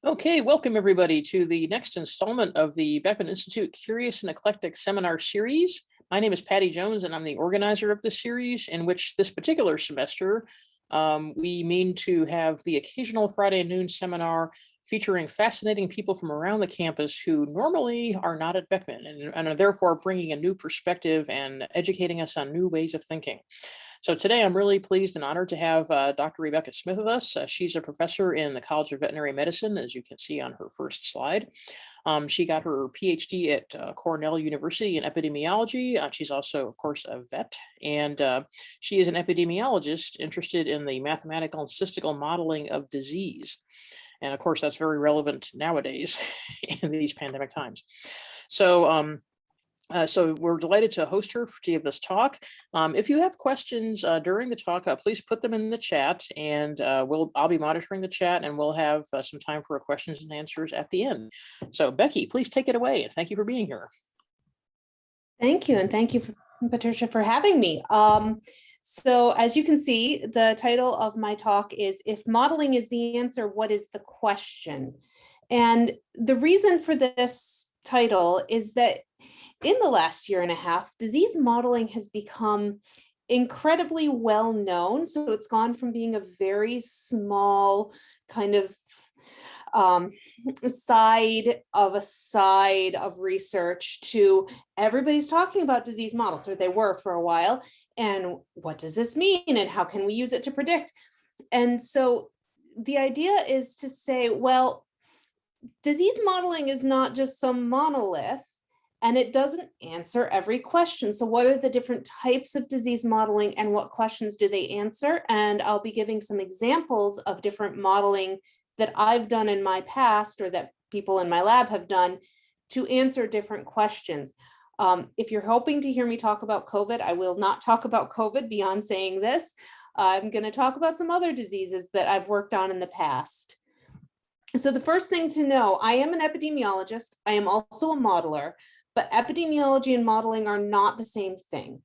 Okay, welcome everybody to the next installment of the Beckman Institute Curious and Eclectic Seminar Series. My name is Patty Jones and I'm the organizer of this series, in which this particular semester we mean to have the occasional Friday noon seminar featuring fascinating people from around the campus who normally are not at Beckman and are therefore bringing a new perspective and educating us on new ways of thinking. So today I'm really pleased and honored to have Dr. Rebecca Smith with us. She's a professor in the College of Veterinary Medicine, as you can see on her first slide. She got her PhD at Cornell University in epidemiology. She's also, of course, a vet, and she is an epidemiologist interested in the mathematical and statistical modeling of disease. And of course, that's very relevant nowadays in these pandemic times. So we're delighted to host her to give this talk. If you have questions during the talk, please put them in the chat, and I'll be monitoring the chat, and we'll have some time for questions and answers at the end. So Becky, please take it away, and thank you for being here. Thank you, and thank you, Patricia, for having me. So as you can see, the title of my talk is "If Modeling is the Answer, What is the Question?" And the reason for this title is that in the last year and a half, disease modeling has become incredibly well known. So it's gone from being a very small kind of side of research to everybody's talking about disease models, or they were for a while. And what does this mean? And how can we use it to predict? And so the idea is to say, well, disease modeling is not just some monolith, and it doesn't answer every question. So what are the different types of disease modeling and what questions do they answer? And I'll be giving some examples of different modeling that I've done in my past, or that people in my lab have done, to answer different questions. If you're hoping to hear me talk about COVID, I will not talk about COVID beyond saying this. I'm going to talk about some other diseases that I've worked on in the past. So the first thing to know, I am an epidemiologist. I am also a modeler, but epidemiology and modeling are not the same thing.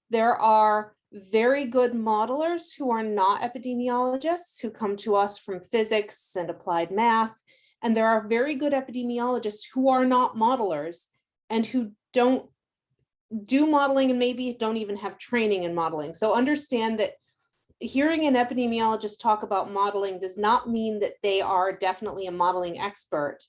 There are very good modelers who are not epidemiologists, who come to us from physics and applied math. And there are very good epidemiologists who are not modelers and who don't do modeling and maybe don't even have training in modeling. So understand that hearing an epidemiologist talk about modeling does not mean that they are definitely a modeling expert.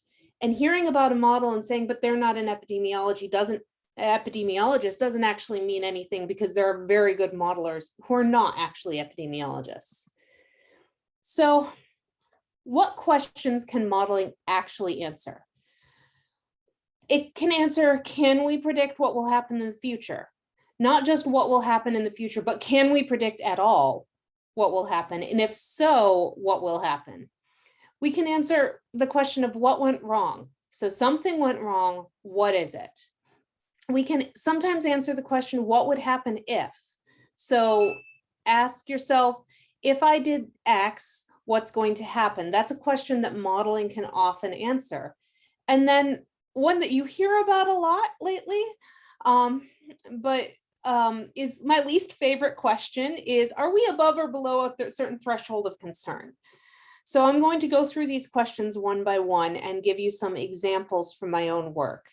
And hearing about a model and saying, but they're not an epidemiologist doesn't actually mean anything, because there are very good modelers who are not actually epidemiologists. So what questions can modeling actually answer? It can answer, can we predict what will happen in the future? Not just what will happen in the future, but can we predict at all what will happen? And if so, what will happen? We can answer the question of what went wrong. So something went wrong, what is it? We can sometimes answer the question, what would happen if? So ask yourself, if I did X, what's going to happen? That's a question that modeling can often answer. And then one that you hear about a lot lately, is my least favorite question is, are we above or below a certain threshold of concern? So I'm going to go through these questions one by one and give you some examples from my own work.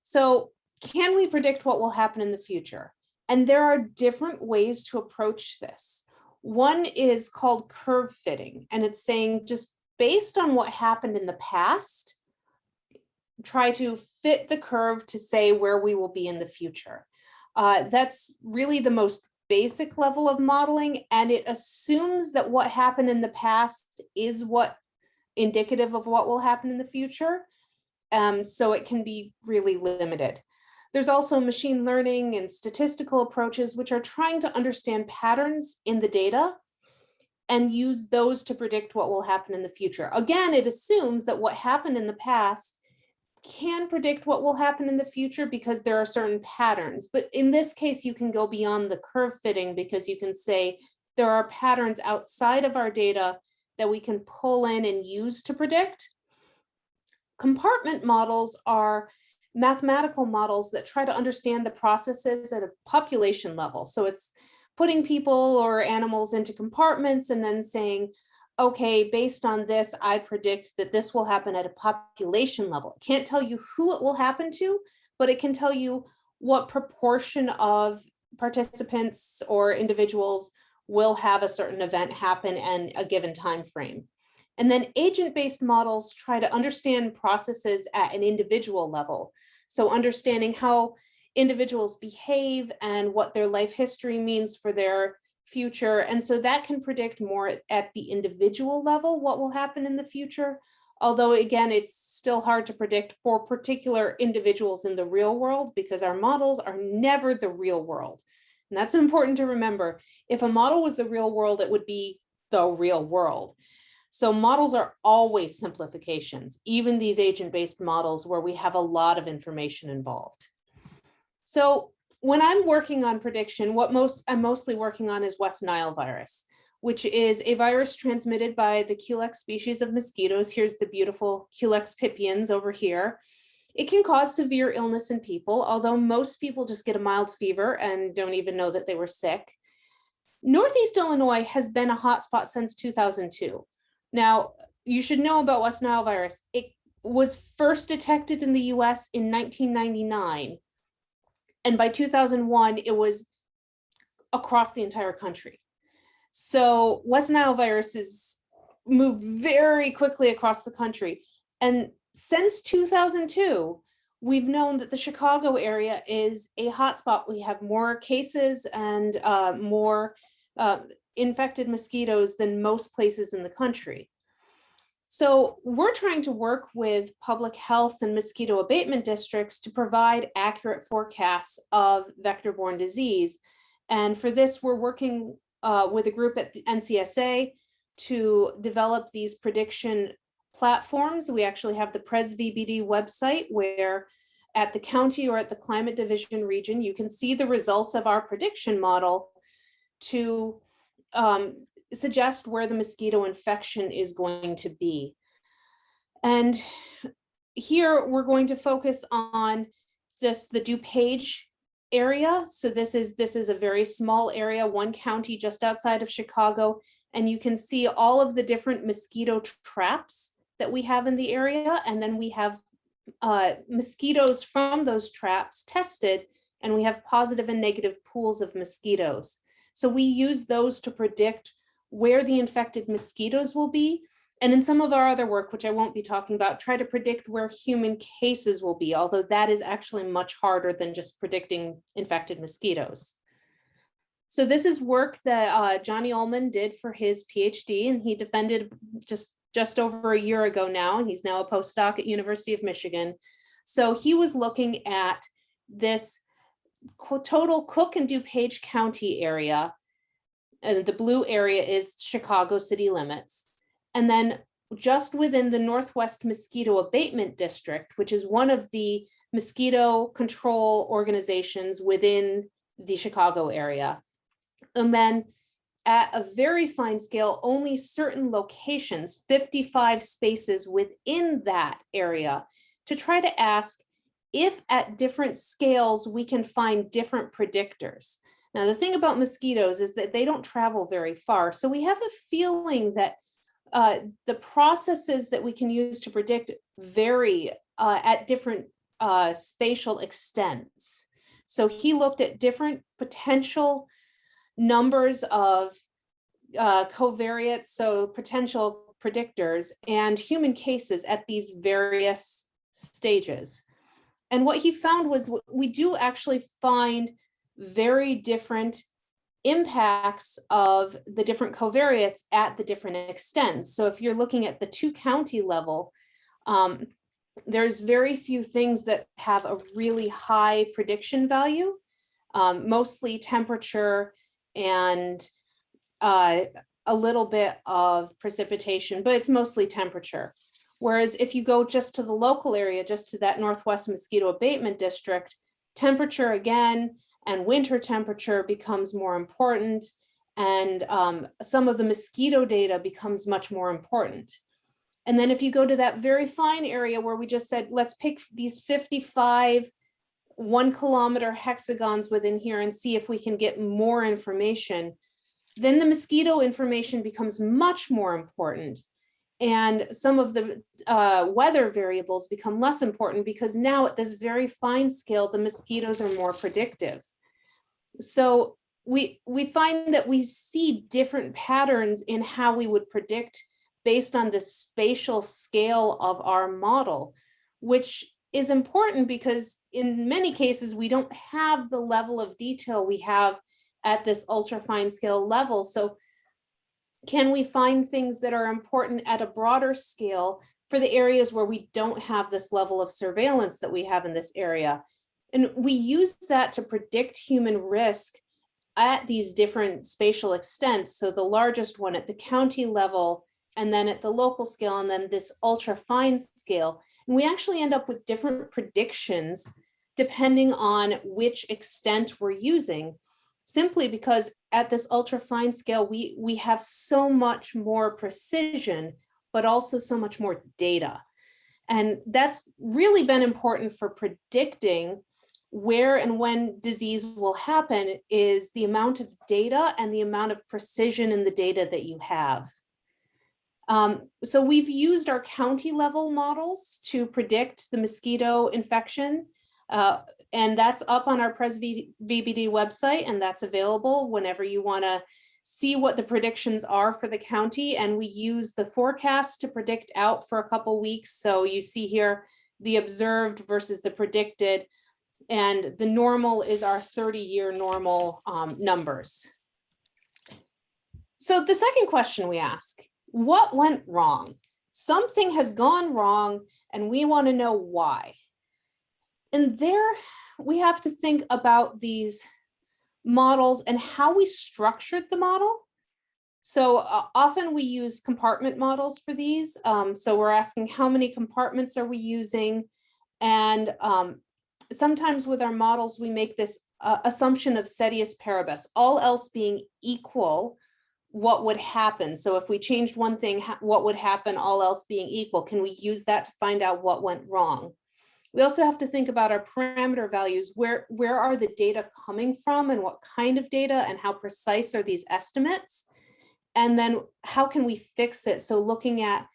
So can we predict what will happen in the future? And there are different ways to approach this. One is called curve fitting, and it's saying, just based on what happened in the past, try to fit the curve to say where we will be in the future. That's really the most basic level of modeling, and it assumes that what happened in the past is what indicative of what will happen in the future. So it can be really limited. There's also machine learning and statistical approaches, which are trying to understand patterns in the data and use those to predict what will happen in the future. Again, it assumes that what happened in the past can predict what will happen in the future because there are certain patterns. But in this case, you can go beyond the curve fitting, because you can say there are patterns outside of our data that we can pull in and use to predict. Compartment models are mathematical models that try to understand the processes at a population level. So it's putting people or animals into compartments and then saying, okay, based on this, I predict that this will happen at a population level. It can't tell you who it will happen to, but it can tell you what proportion of participants or individuals will have a certain event happen in a given time frame. And then agent-based models try to understand processes at an individual level. So understanding how individuals behave and what their life history means for their future. And so that can predict more at the individual level what will happen in the future. Although again, it's still hard to predict for particular individuals in the real world because our models are never the real world. And that's important to remember. If a model was the real world, it would be the real world. So models are always simplifications, even these agent-based models where we have a lot of information involved. So when I'm working on prediction, I'm mostly working on is West Nile virus, which is a virus transmitted by the Culex species of mosquitoes. Here's the beautiful Culex pipiens over here. It can cause severe illness in people, although most people just get a mild fever and don't even know that they were sick. Northeast Illinois has been a hotspot since 2002. Now, you should know about West Nile virus. It was first detected in the US in 1999. And by 2001, it was across the entire country. So West Nile virus has moved very quickly across the country. And since 2002, we've known that the Chicago area is a hotspot. We have more cases and more infected mosquitoes than most places in the country. So we're trying to work with public health and mosquito abatement districts to provide accurate forecasts of vector-borne disease. And for this, we're working with a group at the NCSA to develop these prediction platforms. We actually have the PresVBD website where at the county or at the climate division region, you can see the results of our prediction model to suggest where the mosquito infection is going to be. And here we're going to focus on just the DuPage area. So this is a very small area, one county just outside of Chicago. And you can see all of the different mosquito traps that we have in the area. And then we have mosquitoes from those traps tested, and we have positive and negative pools of mosquitoes. So we use those to predict where the infected mosquitoes will be. And in some of our other work, which I won't be talking about, try to predict where human cases will be, although that is actually much harder than just predicting infected mosquitoes. So this is work that Johnny Ullman did for his PhD, and he defended just over a year ago now, and he's now a postdoc at University of Michigan. So he was looking at this total Cook and DuPage County area, and the blue area is Chicago city limits. And then just within the Northwest Mosquito Abatement District, which is one of the mosquito control organizations within the Chicago area. And then at a very fine scale, only certain locations, 55 spaces within that area, to try to ask if at different scales we can find different predictors. Now, the thing about mosquitoes is that they don't travel very far. So we have a feeling that the processes that we can use to predict vary at different spatial extents. So he looked at different potential numbers of covariates, so potential predictors, and human cases at these various stages. And what he found was we do actually find very different impacts of the different covariates at the different extents. So if you're looking at the 2-county level, there's very few things that have a really high prediction value, mostly temperature and a little bit of precipitation, but it's mostly temperature. Whereas if you go just to the local area, just to that Northwest Mosquito Abatement District, temperature again and winter temperature becomes more important, and some of the mosquito data becomes much more important. And then if you go to that very fine area where we just said, let's pick these 55 1-kilometer hexagons within here and see if we can get more information, then the mosquito information becomes much more important. And some of the weather variables become less important because now at this very fine scale, the mosquitoes are more predictive. So we find that we see different patterns in how we would predict based on the spatial scale of our model, which is important because in many cases, we don't have the level of detail we have at this ultra fine scale level. So can we find things that are important at a broader scale for the areas where we don't have this level of surveillance that we have in this area? And we use that to predict human risk at these different spatial extents. So the largest one at the county level, and then at the local scale, and then this ultra fine scale. And we actually end up with different predictions depending on which extent we're using, simply because at this ultra fine scale, we have so much more precision, but also so much more data. And that's really been important for predicting where and when disease will happen, is the amount of data and the amount of precision in the data that you have. So we've used our county level models to predict the mosquito infection, and that's up on our Pres VBD website, and that's available whenever you want to see what the predictions are for the county. And we use the forecast to predict out for a couple weeks. So you see here the observed versus the predicted, and the normal is our 30-year normal numbers. So the second question we ask, what went wrong? Something has gone wrong and we want to know why. And there we have to think about these models and how we structured the model. So often we use compartment models for these. So we're asking how many compartments are we using? And sometimes with our models, we make this assumption of ceteris paribus, all else being equal, what would happen? So if we changed one thing, what would happen, all else being equal? Can we use that to find out what went wrong? We also have to think about our parameter values. Where are the data coming from and what kind of data, and how precise are these estimates? And then how can we fix it? So looking at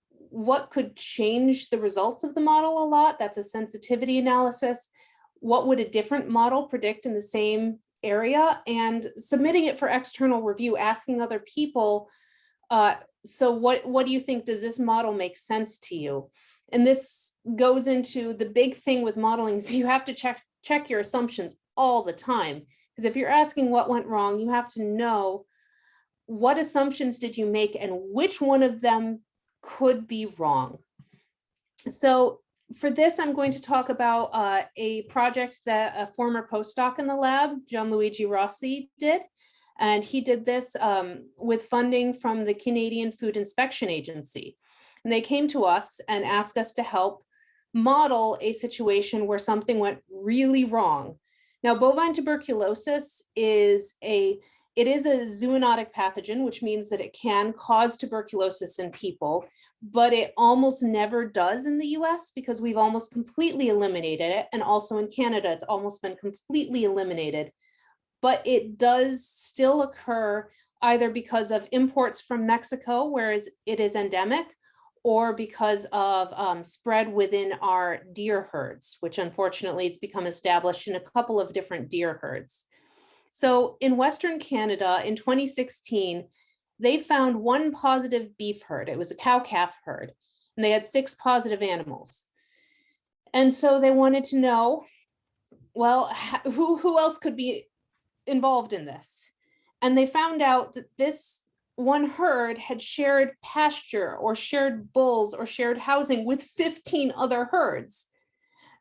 what could change the results of the model a lot, that's a sensitivity analysis. What would a different model predict in the same area, and submitting it for external review, asking other people, so what do you think, does this model make sense to you? And this goes into the big thing with modeling, is you have to check your assumptions all the time, because if you're asking what went wrong, you have to know what assumptions did you make and which one of them could be wrong. So for this, I'm going to talk about a project that a former postdoc in the lab, Gianluigi Rossi, did. And he did this with funding from the Canadian Food Inspection Agency. And they came to us and asked us to help model a situation where something went really wrong. Now, bovine tuberculosis is a zoonotic pathogen, which means that it can cause tuberculosis in people, but it almost never does in the US because we've almost completely eliminated it. And also in Canada, it's almost been completely eliminated. But it does still occur either because of imports from Mexico, whereas it is endemic, or because of spread within our deer herds, which unfortunately it's become established in a couple of different deer herds. So in Western Canada in 2016, they found one positive beef herd. It was a cow-calf herd, and they had 6 positive animals. And so they wanted to know, well, who else could be involved in this? And they found out that this one herd had shared pasture or shared bulls or shared housing with 15 other herds.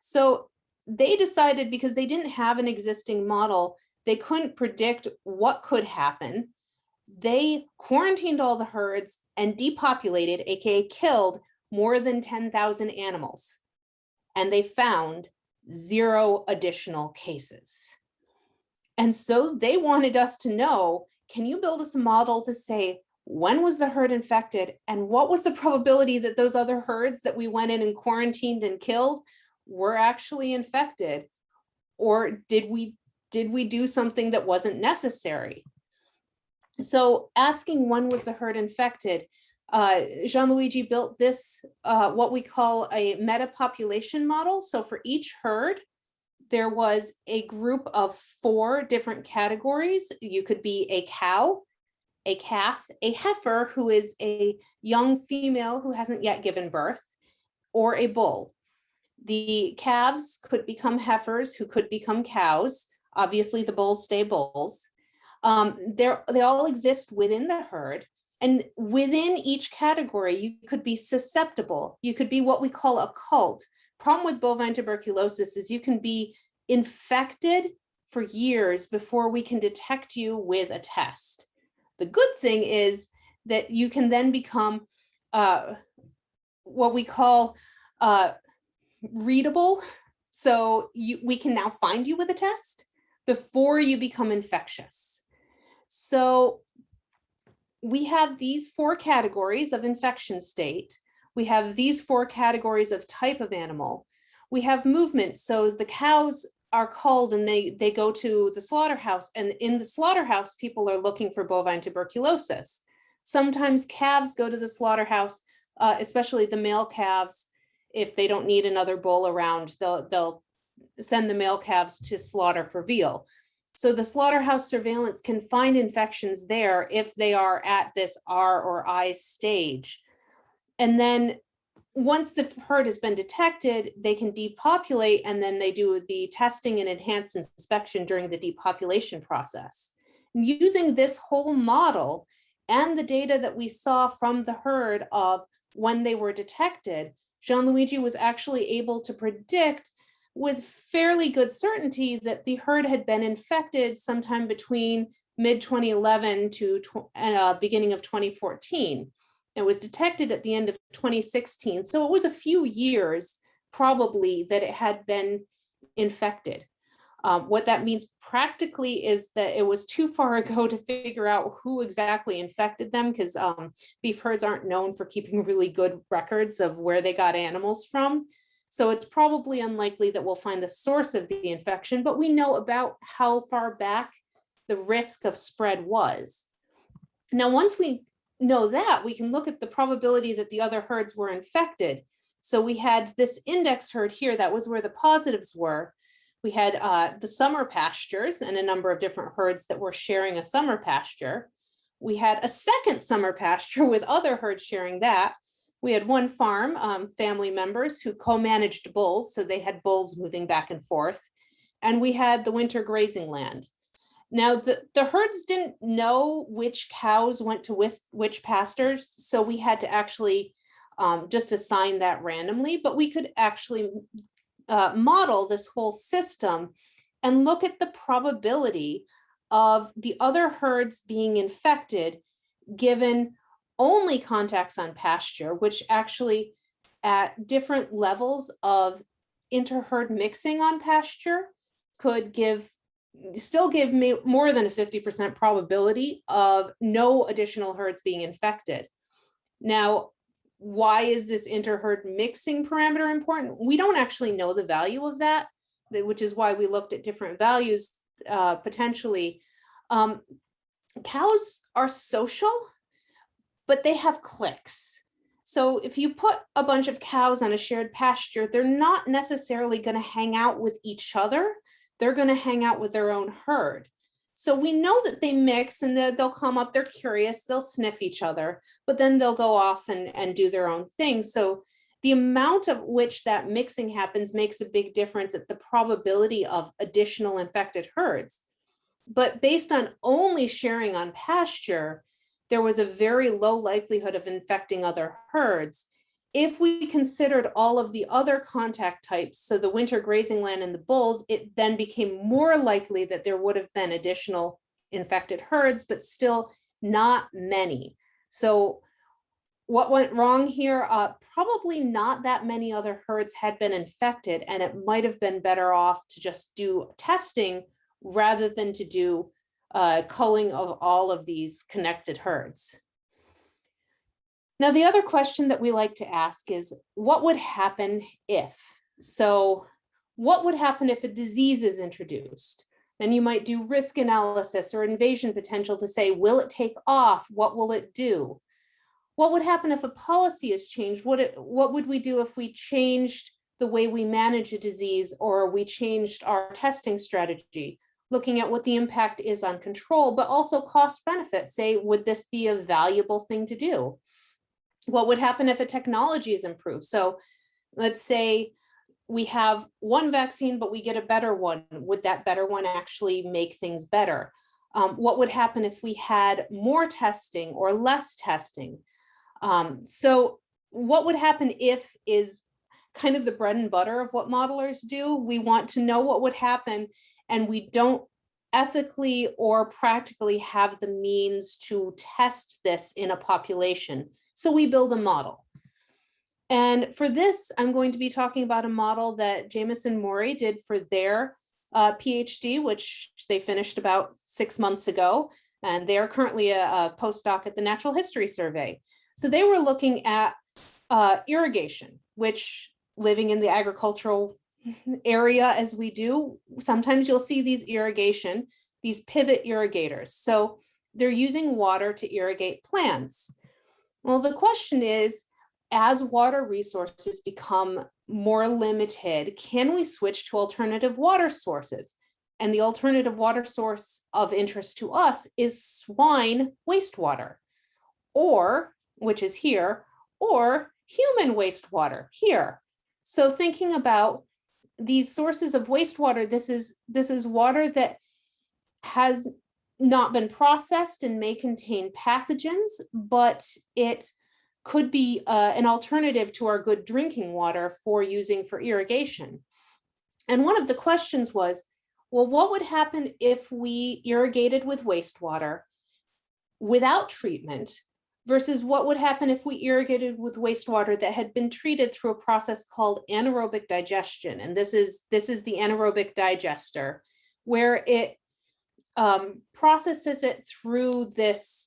So they decided, because they didn't have an existing model, they couldn't predict what could happen. They quarantined all the herds and depopulated, aka killed, more than 10,000 animals. And they found 0 additional cases. And so they wanted us to know, can you build us a model to say, when was the herd infected and what was the probability that those other herds that we went in and quarantined and killed were actually infected? Or did we do something that wasn't necessary? So asking when was the herd infected, Gianluigi built this, what we call a meta-population model. So for each herd, there was a group of 4 different categories. You could be a cow, a calf, a heifer, who is a young female who hasn't yet given birth, or a bull. The calves could become heifers, who could become cows. Obviously, the bulls stay bulls. They all exist within the herd. And within each category, you could be susceptible. You could be what we call a cult. Problem with bovine tuberculosis is you can be infected for years before we can detect you with a test. The good thing is that you can then become what we call readable. So we can now find you with a test before you become infectious. So we have these 4 categories of infection state. We have these 4 categories of type of animal. We have movement. So the cows are culled and they go to the slaughterhouse. And in the slaughterhouse, people are looking for bovine tuberculosis. Sometimes calves go to the slaughterhouse, especially the male calves. If they don't need another bull around, they'll send the male calves to slaughter for veal. So the slaughterhouse surveillance can find infections there if they are at this R or I stage. And then once the herd has been detected, they can depopulate, and then they do the testing and enhanced inspection during the depopulation process. Using this whole model and the data that we saw from the herd of when they were detected, Gianluigi was actually able to predict with fairly good certainty that the herd had been infected sometime between mid-2011 to beginning of 2014. It was detected at the end of 2016. So it was a few years probably that it had been infected. What that means practically is that it was too far ago to figure out who exactly infected them, because beef herds aren't known for keeping really good records of where they got animals from. So it's probably unlikely that we'll find the source of the infection, but we know about how far back the risk of spread was. Now, once we know that, we can look at the probability that the other herds were infected. So we had this index herd here, that was where the positives were. We had the summer pastures and a number of different herds that were sharing a summer pasture. We had a second summer pasture with other herds sharing that. We had one farm, family members who co-managed bulls, so they had bulls moving back and forth. And we had the winter grazing land. Now, the herds didn't know which cows went to which pastures, so we had to actually just assign that randomly, but we could actually model this whole system and look at the probability of the other herds being infected given only contacts on pasture, which actually at different levels of inter-herd mixing on pasture could still give me more than a 50% probability of no additional herds being infected. Now, why is this inter-herd mixing parameter important? We don't actually know the value of that, which is why we looked at different values potentially. Cows are social, but they have cliques. So if you put a bunch of cows on a shared pasture, they're not necessarily going to hang out with each other. They're going to hang out with their own herd. So we know that they mix and they'll come up, they're curious, they'll sniff each other, but then they'll go off and do their own thing. So the amount of which that mixing happens makes a big difference at the probability of additional infected herds. But based on only sharing on pasture, there was a very low likelihood of infecting other herds. If we considered all of the other contact types, so the winter grazing land and the bulls, it then became more likely that there would have been additional infected herds, but still not many. So what went wrong here? Probably not that many other herds had been infected, and it might have been better off to just do testing rather than to do culling of all of these connected herds. Now, the other question that we like to ask is, what would happen if? So what would happen if a disease is introduced? Then you might do risk analysis or invasion potential to say, will it take off? What will it do? What would happen if a policy is changed? What would we do if we changed the way we manage a disease, or we changed our testing strategy? Looking at what the impact is on control, but also cost benefit. Say, would this be a valuable thing to do? What would happen if a technology is improved? So let's say we have one vaccine, but we get a better one. Would that better one actually make things better? What would happen if we had more testing or less testing? So what would happen if is kind of the bread and butter of what modelers do. We want to know what would happen, and we don't ethically or practically have the means to test this in a population. So we build a model. And for this, I'm going to be talking about a model that Jameson Mori did for their PhD, which they finished about 6 months ago. And they are currently a postdoc at the Natural History Survey. So they were looking at irrigation, which, living in the agricultural area as we do, sometimes you'll see these pivot irrigators. So they're using water to irrigate plants. Well, the question is, as water resources become more limited, can we switch to alternative water sources? And the alternative water source of interest to us is swine wastewater, or, which is here, or human wastewater here. So thinking about these sources of wastewater, this is water that has not been processed and may contain pathogens, but it could be an alternative to our good drinking water for using for irrigation. And one of the questions was, well, what would happen if we irrigated with wastewater without treatment versus what would happen if we irrigated with wastewater that had been treated through a process called anaerobic digestion? And this is the anaerobic digester, where it processes it through this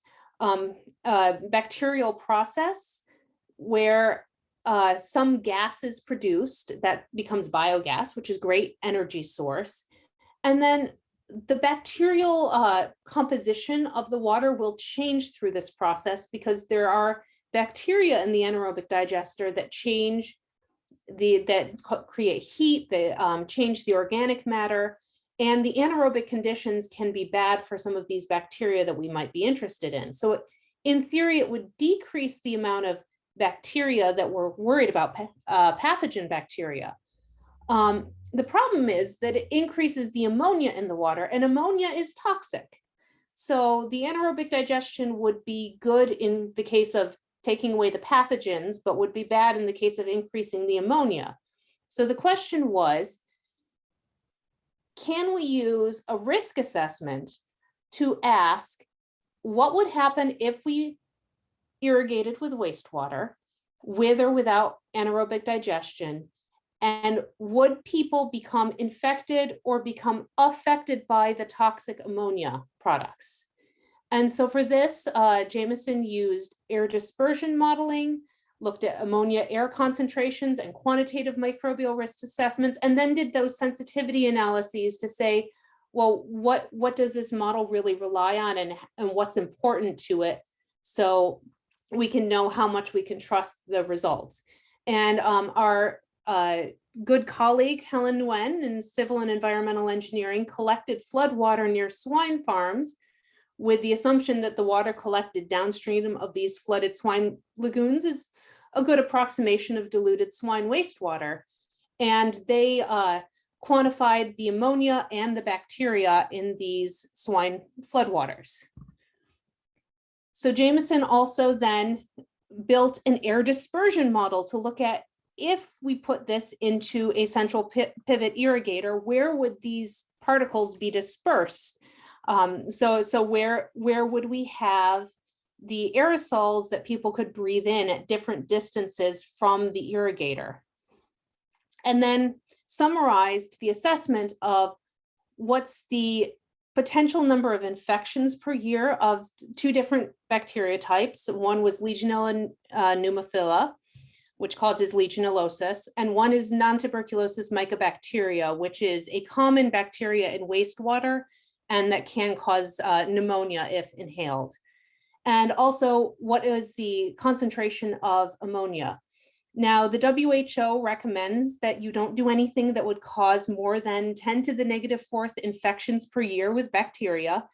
bacterial process where some gas is produced that becomes biogas, which is a great energy source. And then the bacterial composition of the water will change through this process because there are bacteria in the anaerobic digester that create heat, that change the organic matter, and the anaerobic conditions can be bad for some of these bacteria that we might be interested in. So in theory, it would decrease the amount of bacteria that we're worried about, pathogen bacteria. The problem is that it increases the ammonia in the water, and ammonia is toxic. So the anaerobic digestion would be good in the case of taking away the pathogens, but would be bad in the case of increasing the ammonia. So the question was, can we use a risk assessment to ask what would happen if we irrigated with wastewater, with or without anaerobic digestion? And would people become infected or become affected by the toxic ammonia products? And so for this, Jameson used air dispersion modeling, looked at ammonia air concentrations and quantitative microbial risk assessments, and then did those sensitivity analyses to say, well, what does this model really rely on, and what's important to it, so we can know how much we can trust the results. And our good colleague, Helen Nguyen, in civil and environmental engineering, collected flood water near swine farms with the assumption that the water collected downstream of these flooded swine lagoons is a good approximation of diluted swine wastewater. And they quantified the ammonia and the bacteria in these swine floodwaters. So Jameson also then built an air dispersion model to look at, if we put this into a central pivot irrigator, where would these particles be dispersed? So where would we have the aerosols that people could breathe in at different distances from the irrigator? And then summarized the assessment of what's the potential number of infections per year of two different bacteria types. One was Legionella pneumophila, which causes legionellosis, and one is non-tuberculosis mycobacteria, which is a common bacteria in wastewater and that can cause pneumonia if inhaled. And also, what is the concentration of ammonia? Now, the WHO recommends that you don't do anything that would cause more than 10 to the negative fourth infections per year with bacteria,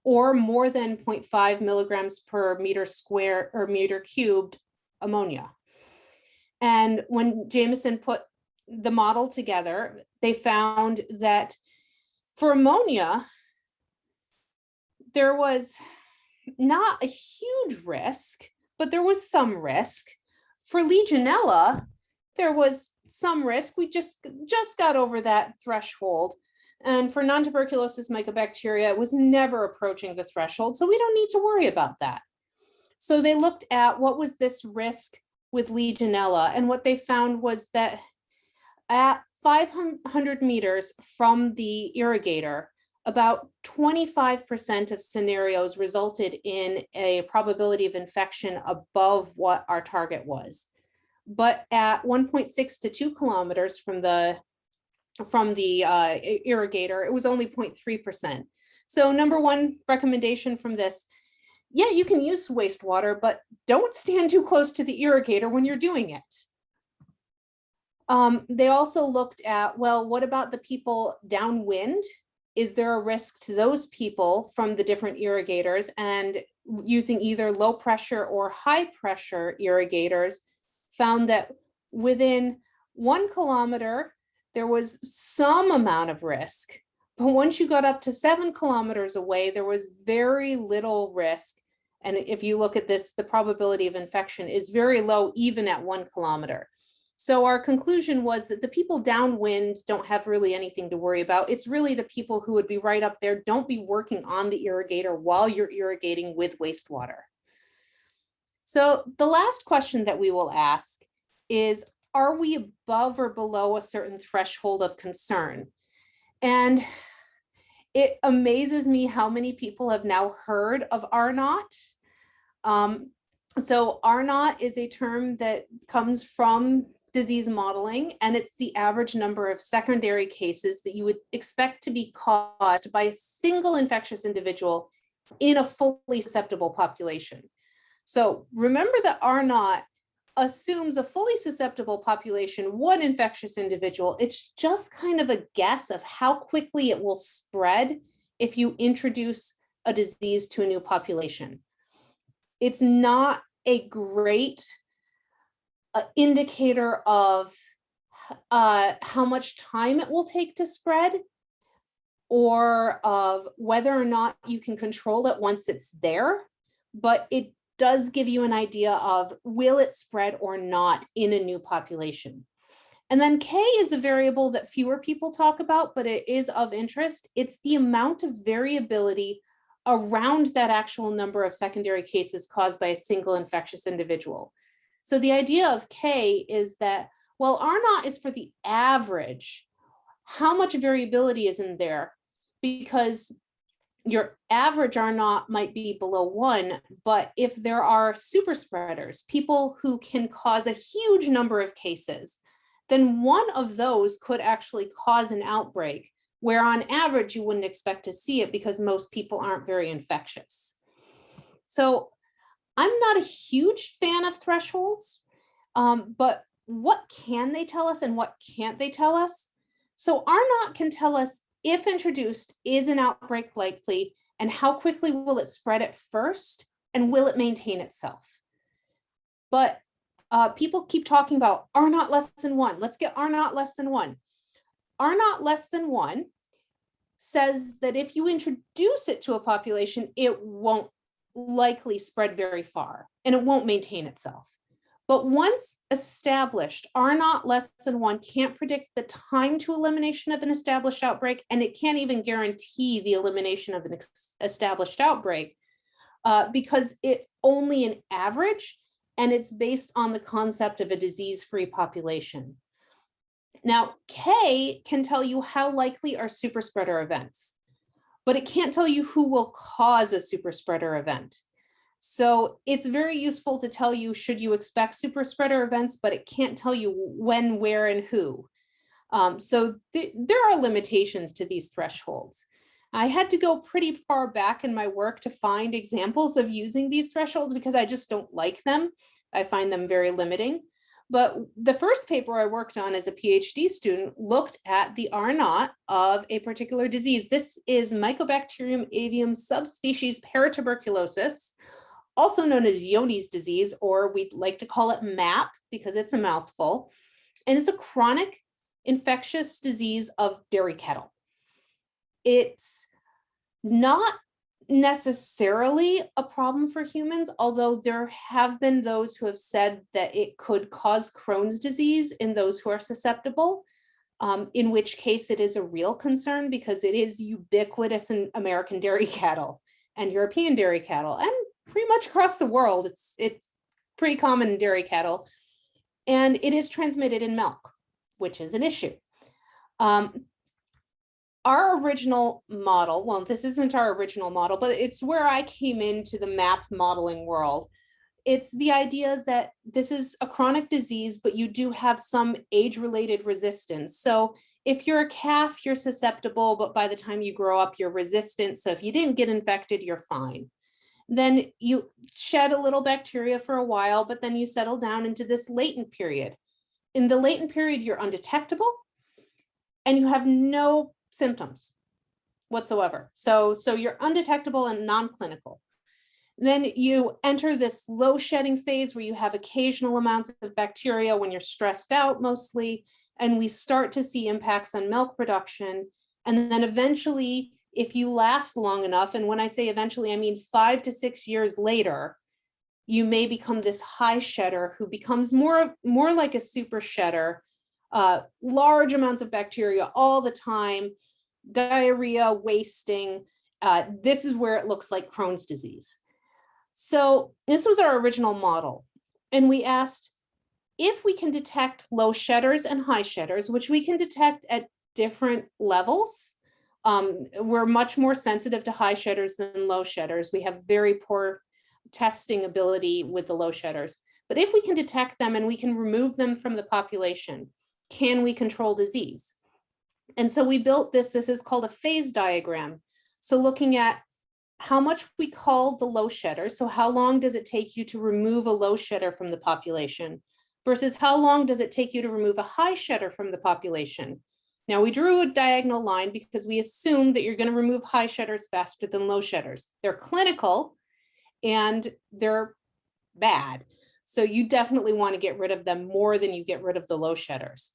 or more than 0.5 milligrams per meter square or meter cubed ammonia. And when Jameson put the model together, they found that for ammonia, there was not a huge risk, but there was some risk. For Legionella, there was some risk. We just got over that threshold. And for non-tuberculosis mycobacteria, it was never approaching the threshold, so we don't need to worry about that. So they looked at what was this risk with Legionella, and what they found was that at 500 meters from the irrigator, about 25% of scenarios resulted in a probability of infection above what our target was. But at 1.6 to 2 kilometers from the irrigator, it was only 0.3%. So number one recommendation from this, yeah, you can use wastewater, but don't stand too close to the irrigator when you're doing it. They also looked at, well, what about the people downwind? Is there a risk to those people from the different irrigators? And using either low pressure or high pressure irrigators found that within 1 kilometer, there was some amount of risk. But once you got up to 7 kilometers away, there was very little risk. And if you look at this, the probability of infection is very low, even at 1 kilometer. So our conclusion was that the people downwind don't have really anything to worry about. It's really the people who would be right up there. Don't be working on the irrigator while you're irrigating with wastewater. So the last question that we will ask is, are we above or below a certain threshold of concern? And it amazes me how many people have now heard of R-naught. So R-naught is a term that comes from disease modeling, and it's the average number of secondary cases that you would expect to be caused by a single infectious individual in a fully susceptible population. So remember that R-naught assumes a fully susceptible population, one infectious individual. It's just kind of a guess of how quickly it will spread if you introduce a disease to a new population. It's not a great indicator of how much time it will take to spread, or of whether or not you can control it once it's there, but it does give you an idea of will it spread or not in a new population. And then K is a variable that fewer people talk about, but it is of interest. It's the amount of variability around that actual number of secondary cases caused by a single infectious individual. So the idea of K is that, well, R-naught is for the average. How much variability is in there? Because your average R-naught might be below 1, but if there are super spreaders, people who can cause a huge number of cases, then one of those could actually cause an outbreak, where on average you wouldn't expect to see it because most people aren't very infectious. So I'm not a huge fan of thresholds, but what can they tell us and what can't they tell us? So R-naught can tell us, if introduced, is an outbreak likely, and how quickly will it spread at first, and will it maintain itself? But people keep talking about R-naught less than 1. Let's get R-naught less than 1. R-naught less than 1 says that if you introduce it to a population, it won't likely spread very far, and it won't maintain itself. But once established, R-naught less than 1 can't predict the time to elimination of an established outbreak, and it can't even guarantee the elimination of an established outbreak because it's only an average, and it's based on the concept of a disease-free population. Now, K can tell you how likely are super spreader events, but it can't tell you who will cause a super spreader event. So it's very useful to tell you, should you expect super spreader events, but it can't tell you when, where, and who. So there are limitations to these thresholds. I had to go pretty far back in my work to find examples of using these thresholds because I just don't like them. I find them very limiting. But the first paper I worked on as a PhD student looked at the R0 of a particular disease. This is Mycobacterium avium subspecies paratuberculosis, also known as Johne's disease, or we like to call it MAP because it's a mouthful. And it's a chronic infectious disease of dairy cattle. It's not necessarily a problem for humans, although there have been those who have said that it could cause Crohn's disease in those who are susceptible, in which case it is a real concern because it is ubiquitous in American dairy cattle and European dairy cattle, and pretty much across the world. It's pretty common in dairy cattle, and it is transmitted in milk, which is an issue. Our original model, well, this isn't our original model, but it's where I came into the MAP modeling world. It's the idea that this is a chronic disease, but you do have some age-related resistance. So if you're a calf, you're susceptible, but by the time you grow up, you're resistant. So if you didn't get infected, you're fine. Then you shed a little bacteria for a while, but then you settle down into this latent period. In the latent period, you're undetectable and you have no symptoms whatsoever. So you're undetectable and non-clinical. Then you enter this low shedding phase where you have occasional amounts of bacteria when you're stressed out mostly, and we start to see impacts on milk production. And then eventually, if you last long enough, and when I say eventually, I mean 5 to 6 years later, you may become this high shedder who becomes more like a super shedder, large amounts of bacteria all the time, diarrhea, wasting. This is where it looks like Crohn's disease. So this was our original model. And we asked if we can detect low shedders and high shedders, which we can detect at different levels. We're much more sensitive to high shedders than low shedders. We have very poor testing ability with the low shedders. But if we can detect them and we can remove them from the population, can we control disease? And so we built this is called a phase diagram. So looking at how much we call the low shedder. So how long does it take you to remove a low shedder from the population versus how long does it take you to remove a high shedder from the population? Now we drew a diagonal line because we assume that you're going to remove high shedders faster than low shedders. They're clinical and they're bad. So you definitely want to get rid of them more than you get rid of the low shedders.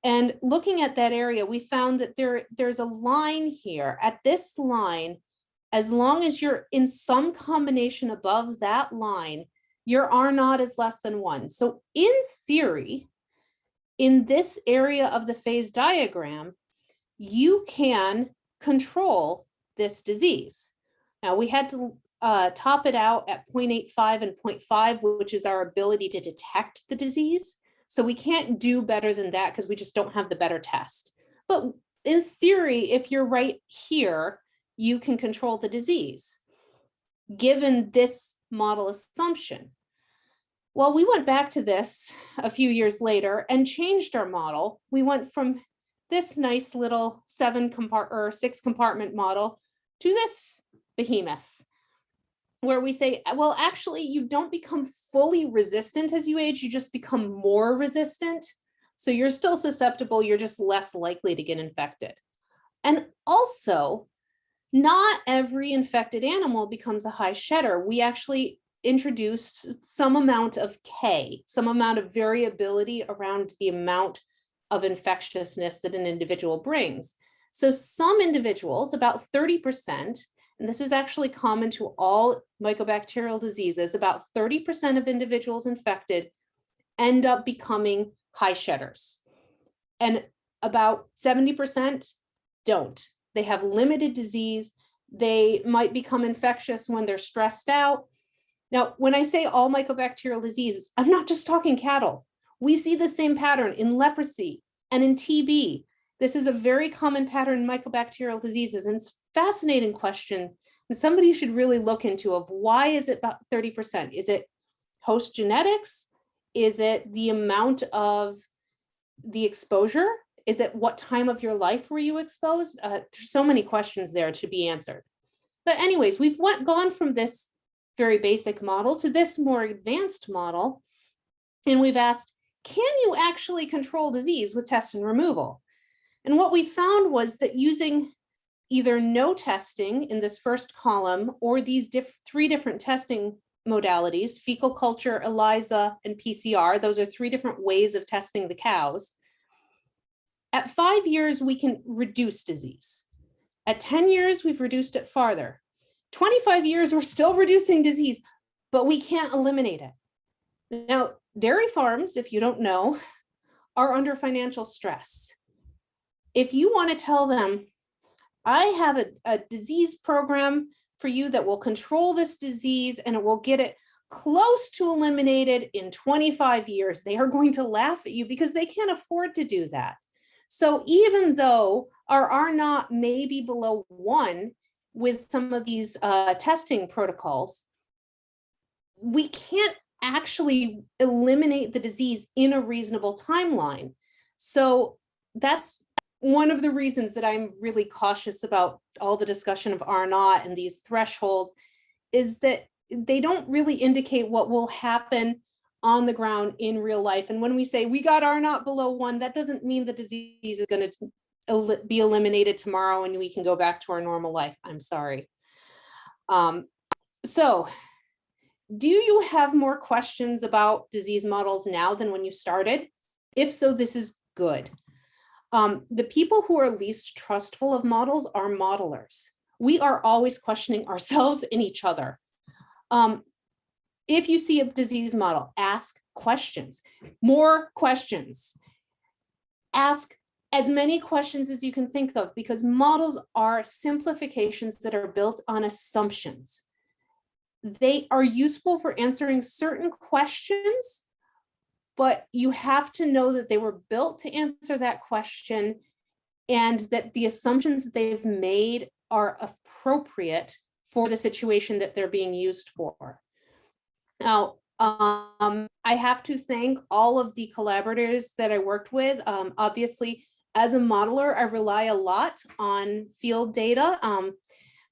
And looking at that area, we found that there's a line here. At this line, as long as you're in some combination above that line, your R0 is less than 1. So in theory, in this area of the phase diagram, you can control this disease. Now we had to top it out at 0.85 and 0.5, which is our ability to detect the disease. So we can't do better than that because we just don't have the better test. But in theory, if you're right here, you can control the disease, given this model assumption. Well, we went back to this a few years later and changed our model. We went from this nice little 6 compartment model to this behemoth, where we say, well, actually, you don't become fully resistant as you age, you just become more resistant. So you're still susceptible, you're just less likely to get infected. And also, not every infected animal becomes a high shedder. We actually introduced some amount of K, some amount of variability around the amount of infectiousness that an individual brings. So some individuals, about 30%, and this is actually common to all mycobacterial diseases, about 30% of individuals infected end up becoming high shedders. And about 70% don't. They have limited disease. They might become infectious when they're stressed out. Now, when I say all mycobacterial diseases, I'm not just talking cattle. We see the same pattern in leprosy and in TB. This is a very common pattern in mycobacterial diseases. And it's a fascinating question and somebody should really look into of why is it about 30%? Is it host genetics? Is it the amount of the exposure? Is it what time of your life were you exposed? There's so many questions there to be answered. But anyways, we've gone from this very basic model to this more advanced model. And we've asked, can you actually control disease with test and removal? And what we found was that using either no testing in this first column or these three different testing modalities, fecal culture, ELISA, and PCR, those are three different ways of testing the cows. At 5 years, we can reduce disease. At 10 years, we've reduced it farther. 25 years, we're still reducing disease, but we can't eliminate it. Now, dairy farms, if you don't know, are under financial stress. If you want to tell them, I have a disease program for you that will control this disease and it will get it close to eliminated in 25 years, they are going to laugh at you because they can't afford to do that. So even though our R naught may be below 1 with some of these testing protocols, we can't actually eliminate the disease in a reasonable timeline. So that's one of the reasons that I'm really cautious about all the discussion of R naught and these thresholds, is that they don't really indicate what will happen on the ground in real life. And when we say we got R naught below 1, that doesn't mean the disease is going to be eliminated tomorrow and we can go back to our normal life. I'm sorry. So do you have more questions about disease models now than when you started? If so, this is good. The people who are least trustful of models are modelers. We are always questioning ourselves and each other. If you see a disease model, ask questions, more questions. Ask as many questions as you can think of, because models are simplifications that are built on assumptions. They are useful for answering certain questions, but you have to know that they were built to answer that question and that the assumptions that they've made are appropriate for the situation that they're being used for. Now, I have to thank all of the collaborators that I worked with. Obviously, as a modeler, I rely a lot on field data.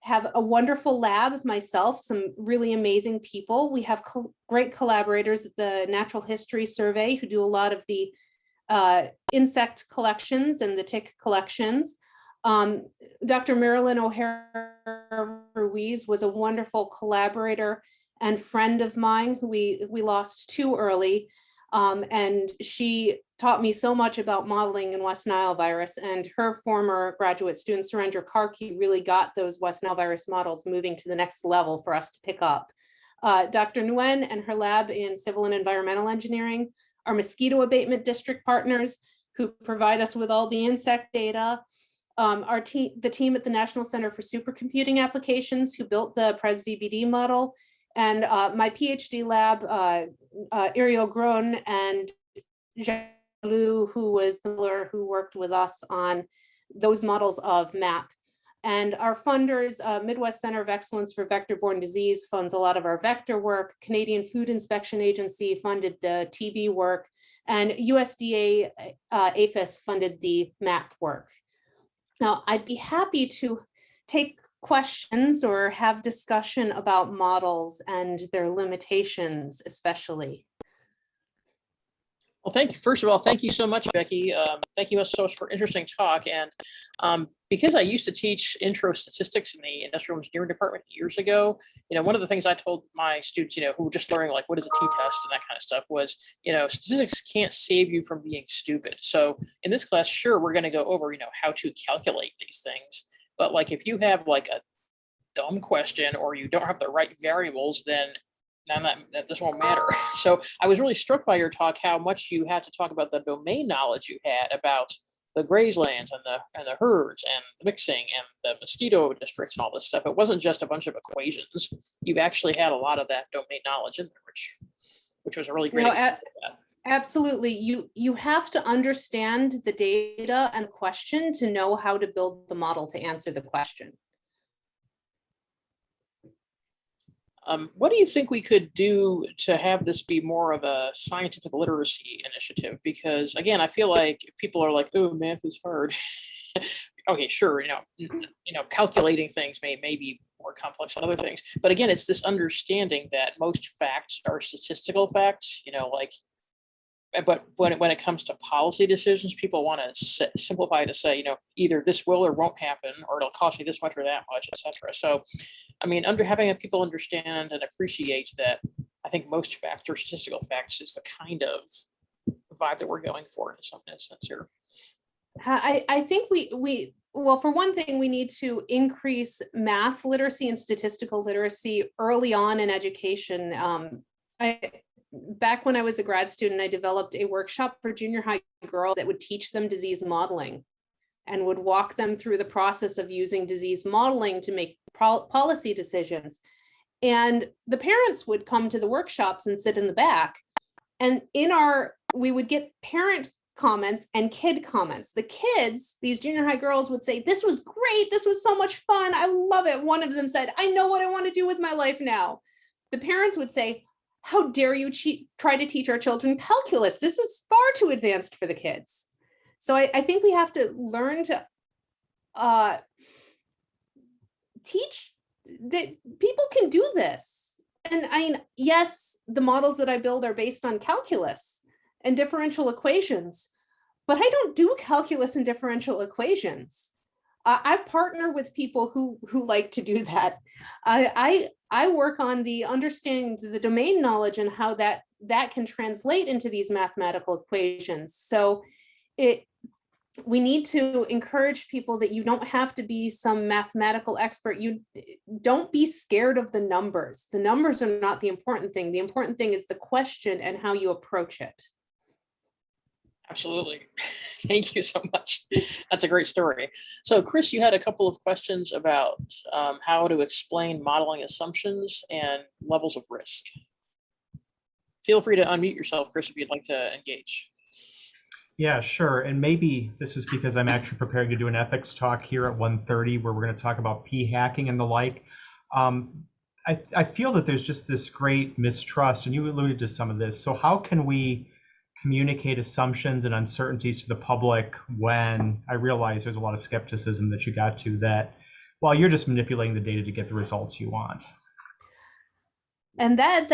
Have a wonderful lab myself, some really amazing people. We have great collaborators at the Natural History Survey who do a lot of the insect collections and the tick collections. Dr. Marilyn O'Hara Ruiz was a wonderful collaborator and friend of mine who we lost too early. And she taught me so much about modeling in West Nile virus, and her former graduate student, Surendra Karki, really got those West Nile virus models moving to the next level for us to pick up. Dr. Nguyen and her lab in civil and environmental engineering are mosquito abatement district partners who provide us with all the insect data. The team at the National Center for Supercomputing Applications who built the PresVBD model, and my PhD lab, Ariel Groen and Jacques Lou, who was the modeler who worked with us on those models of MAP. And our funders, Midwest Center of Excellence for Vector-Borne Disease, funds a lot of our vector work. Canadian Food Inspection Agency funded the TB work, and USDA APHIS funded the MAP work. Now, I'd be happy to take questions or have discussion about models and their limitations, especially. Well, thank you. First of all, thank you so much, Becky. Thank you so much for interesting talk. And because I used to teach intro statistics in the industrial engineering department years ago, one of the things I told my students, who were just learning like what is a t-test and that kind of stuff was, statistics can't save you from being stupid. So in this class, sure, we're going to go over, how to calculate these things. But like if you have like a dumb question or you don't have the right variables, then that this won't matter. So I was really struck by your talk, how much you had to talk about the domain knowledge you had about the grazelands and the herds and the mixing and the mosquito districts and all this stuff. It wasn't just a bunch of equations. You've actually had a lot of that domain knowledge in there, which was a really great. Absolutely. You have to understand the data and the question to know how to build the model to answer the question. What do you think we could do to have this be more of a scientific literacy initiative? Because again, I feel like if people are like, "Oh, math is hard." Okay, sure, calculating things may be more complex than other things. But again, it's this understanding that most facts are statistical facts, like, but when it comes to policy decisions, people want to simplify to say, either this will or won't happen, or it'll cost you this much or that much, etc. So, I mean, having people understand and appreciate that, I think most facts or statistical facts is the kind of vibe that we're going for in some sense here. I think well, for one thing, we need to increase math literacy and statistical literacy early on in education. Back when I was a grad student, I developed a workshop for junior high girls that would teach them disease modeling and would walk them through the process of using disease modeling to make policy decisions. And the parents would come to the workshops and sit in the back. And we would get parent comments and kid comments. The kids, these junior high girls, would say, "This was great. This was so much fun. I love it." One of them said, "I know what I want to do with my life now." The parents would say, "How dare you try to teach our children calculus? This is far too advanced for the kids." So I think we have to learn to teach that people can do this. And yes, the models that I build are based on calculus and differential equations, but I don't do calculus and differential equations. I partner with people who like to do that. I work on the understanding the domain knowledge and how that can translate into these mathematical equations. So we need to encourage people that you don't have to be some mathematical expert. You don't be scared of the numbers. The numbers are not the important thing. The important thing is the question and how you approach it. Absolutely. Thank you so much. That's a great story. So Chris, you had a couple of questions about how to explain modeling assumptions and levels of risk. Feel free to unmute yourself, Chris, if you'd like to engage. Yeah, sure. And maybe this is because I'm actually preparing to do an ethics talk here at 1:30 where we're going to talk about p-hacking and the like. I feel that there's just this great mistrust, and you alluded to some of this. So how can we communicate assumptions and uncertainties to the public when I realize there's a lot of skepticism that you got to that, well, you're just manipulating the data to get the results you want? And that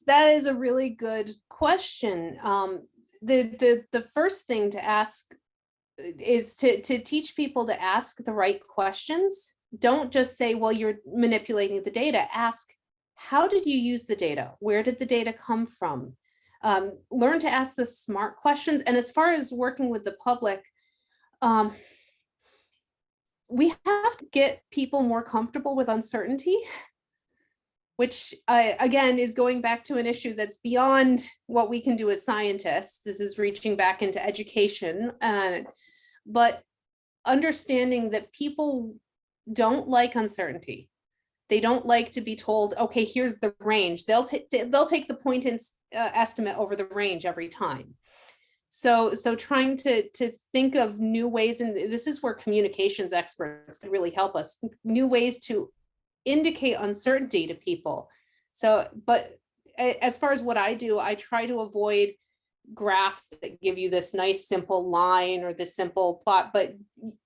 is a really good question. The first thing to ask is to teach people to ask the right questions. Don't just say, well, you're manipulating the data. Ask, how did you use the data? Where did the data come from? Learn to ask the smart questions. And as far as working with the public, we have to get people more comfortable with uncertainty, which again is going back to an issue that's beyond what we can do as scientists. This is reaching back into education, but understanding that people don't like uncertainty. They don't like to be told, okay, here's the range. They'll take the point estimate over the range every time. So trying to think of new ways, and this is where communications experts can really help us, new ways to indicate uncertainty to people. So, but as far as what I do, I try to avoid graphs that give you this nice simple line or this simple plot, but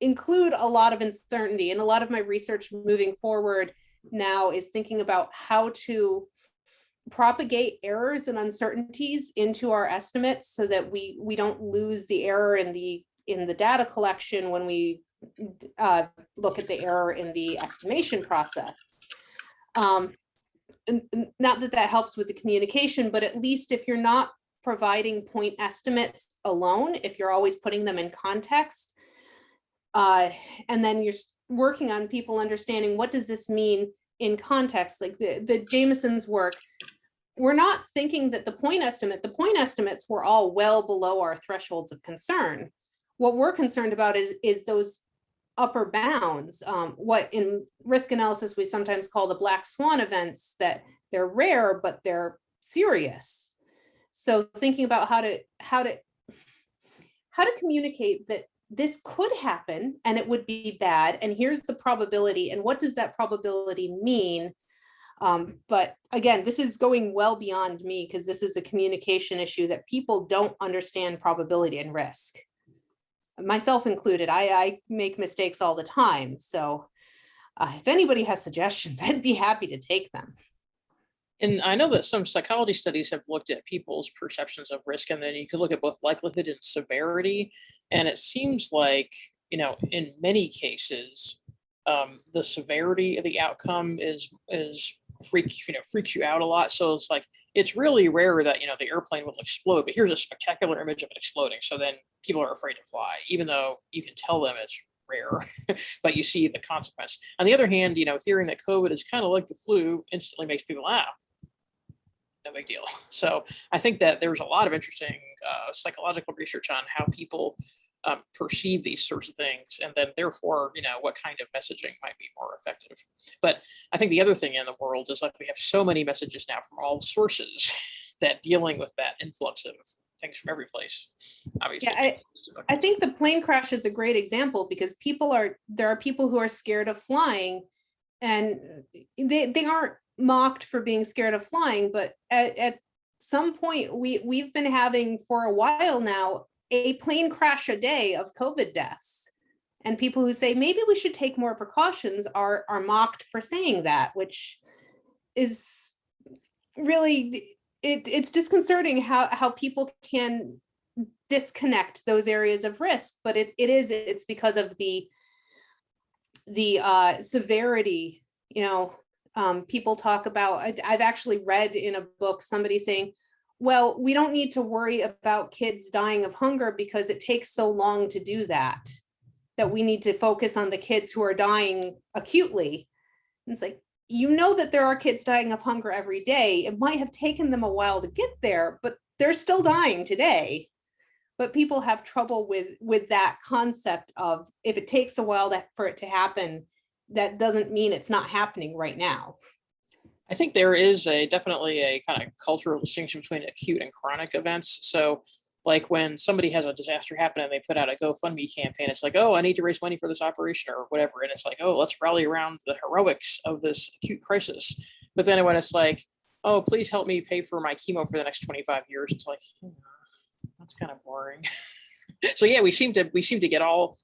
include a lot of uncertainty. And a lot of my research moving forward now is thinking about how to propagate errors and uncertainties into our estimates so that we don't lose the error in the data collection when we look at the error in the estimation process. And not that that helps with the communication, but at least if you're not providing point estimates alone, if you're always putting them in context, and then you're working on people understanding what does this mean in context, like the Jameson's work, we're not thinking that the point estimates were all well below our thresholds of concern. What we're concerned about is those upper bounds, what in risk analysis we sometimes call the black swan events, that they're rare, but they're serious. So thinking about how to communicate that this could happen and it would be bad, and here's the probability, and what does that probability mean? But again, this is going well beyond me because this is a communication issue that people don't understand probability and risk. Myself included, I make mistakes all the time. So if anybody has suggestions, I'd be happy to take them. And I know that some psychology studies have looked at people's perceptions of risk, and then you can look at both likelihood and severity. And it seems like, in many cases, the severity of the outcome is freaks you out a lot. So it's like it's really rare that the airplane will explode, but here's a spectacular image of it exploding. So then people are afraid to fly, even though you can tell them it's rare, but you see the consequence. On the other hand, hearing that COVID is kind of like the flu instantly makes people laugh. No big deal. So I think that there's a lot of interesting psychological research on how people perceive these sorts of things, and then therefore, what kind of messaging might be more effective. But I think the other thing in the world is like we have so many messages now from all sources that dealing with that influx of things from every place, obviously. Yeah, I think the plane crash is a great example because there are people who are scared of flying, and they aren't mocked for being scared of flying, but at some point we've been having for a while now a plane crash a day of COVID deaths, and people who say maybe we should take more precautions are mocked for saying that, which is really it's disconcerting how people can disconnect those areas of risk. But it's because of the severity. People talk about, I've actually read in a book somebody saying, well, we don't need to worry about kids dying of hunger because it takes so long to do that we need to focus on the kids who are dying acutely. And it's like, that there are kids dying of hunger every day. It might have taken them a while to get there, but they're still dying today. But people have trouble with that concept of if it takes a while for it to happen, that doesn't mean it's not happening right now. I think there is definitely a kind of cultural distinction between acute and chronic events. So like when somebody has a disaster happen and they put out a GoFundMe campaign, it's like, oh, I need to raise money for this operation or whatever. And it's like, oh, let's rally around the heroics of this acute crisis. But then when it's like, oh, please help me pay for my chemo for the next 25 years, it's like, that's kind of boring. So yeah, we seem to get all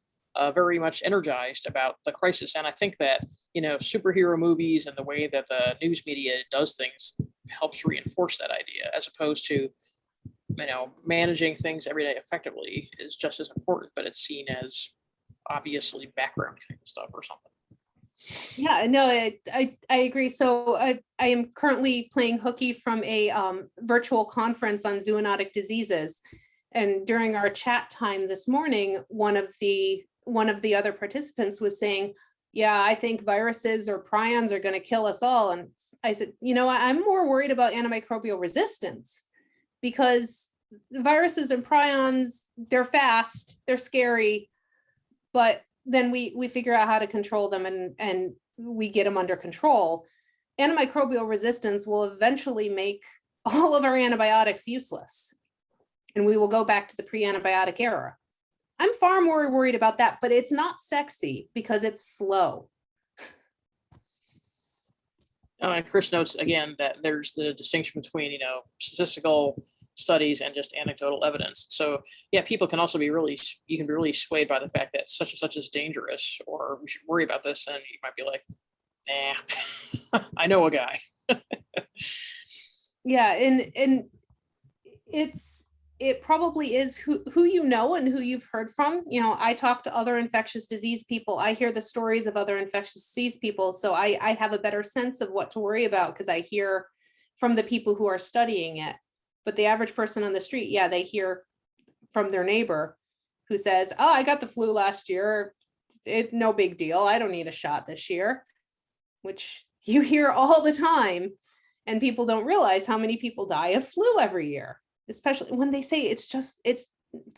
very much energized about the crisis. And I think that, superhero movies and the way that the news media does things helps reinforce that idea, as opposed to, managing things every day effectively is just as important, but it's seen as obviously background kind of stuff or something. Yeah, no, I agree. So I am currently playing hooky from a virtual conference on zoonotic diseases. And during our chat time this morning, one of the other participants was saying, yeah, I think viruses or prions are going to kill us all. And I said, I'm more worried about antimicrobial resistance, because viruses and prions, they're fast, they're scary, but then we figure out how to control them and we get them under control. Antimicrobial resistance will eventually make all of our antibiotics useless, and we will go back to the pre-antibiotic era. I'm far more worried about that, but it's not sexy because it's slow. And Chris notes again that there's the distinction between, statistical studies and just anecdotal evidence. So yeah, people can also you can be really swayed by the fact that such and such is dangerous, or we should worry about this. And you might be like, nah, I know a guy. Yeah. And it probably is who and who you've heard from. I talk to other infectious disease people. I hear the stories of other infectious disease people. So I have a better sense of what to worry about because I hear from the people who are studying it. But the average person on the street, yeah, they hear from their neighbor who says, oh, I got the flu last year. No big deal. I don't need a shot this year, which you hear all the time. And people don't realize how many people die of flu every year, especially when they say it's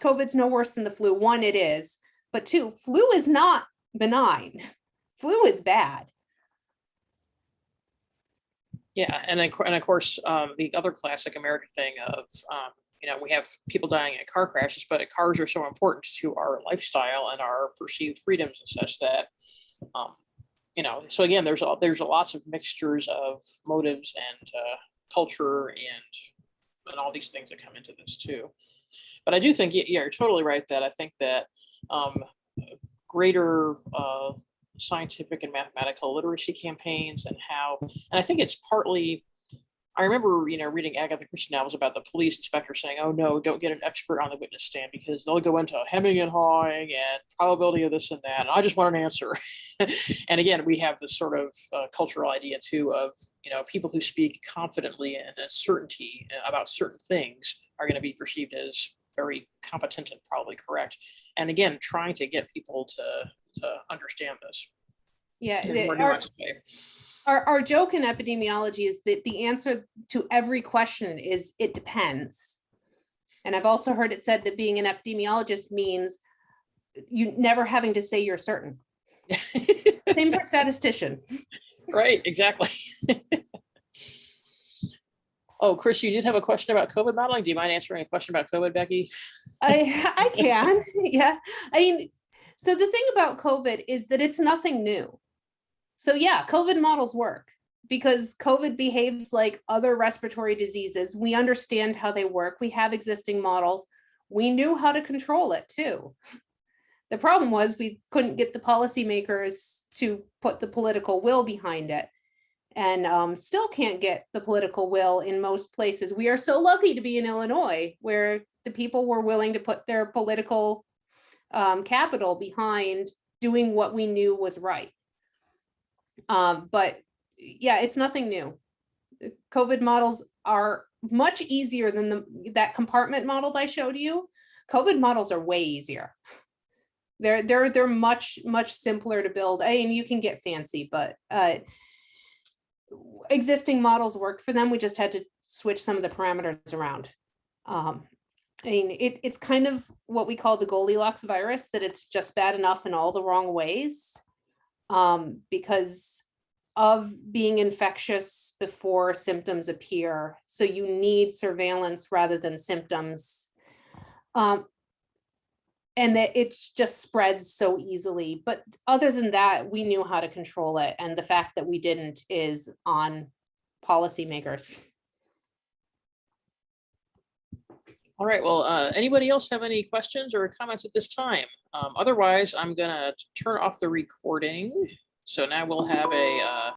COVID's no worse than the flu. One, it is, but two, flu is not benign. Flu is bad. Yeah, and of course, the other classic American thing of, we have people dying in car crashes, but cars are so important to our lifestyle and our perceived freedoms and such that So again, there's lots of mixtures of motives and culture and all these things that come into this too. But I do think, yeah, you're totally right that I think that greater scientific and mathematical literacy campaigns and I think it's partly, I remember, reading Agatha Christie novels about the police inspector saying, oh no, don't get an expert on the witness stand because they'll go into hemming and hawing and probability of this and that. And I just want an answer. And again, we have this sort of cultural idea too of, people who speak confidently and a certainty about certain things are going to be perceived as very competent and probably correct. And again, trying to get people to understand this. Yeah. Our joke in epidemiology is that the answer to every question is it depends. And I've also heard it said that being an epidemiologist means you never having to say you're certain. Same for statistician. Right, exactly. Oh, Chris, you did have a question about COVID modeling. Do you mind answering a question about COVID, Becky? I can, yeah. So the thing about COVID is that it's nothing new. So yeah, COVID models work because COVID behaves like other respiratory diseases. We understand how they work. We have existing models. We knew how to control it too. The problem was we couldn't get the policymakers to put the political will behind it, and still can't get the political will in most places. We are so lucky to be in Illinois, where the people were willing to put their political capital behind doing what we knew was right. But yeah, it's nothing new. COVID models are much easier than that compartment model I showed you. COVID models are way easier. They're much simpler to build. You can get fancy, but existing models worked for them. We just had to switch some of the parameters around. It's kind of what we call the Goldilocks virus, that it's just bad enough in all the wrong ways, because of being infectious before symptoms appear. So you need surveillance rather than symptoms. And that it just spreads so easily. But other than that, we knew how to control it. And the fact that we didn't is on policymakers. All right, well, anybody else have any questions or comments at this time? Otherwise, I'm gonna turn off the recording. So now we'll have a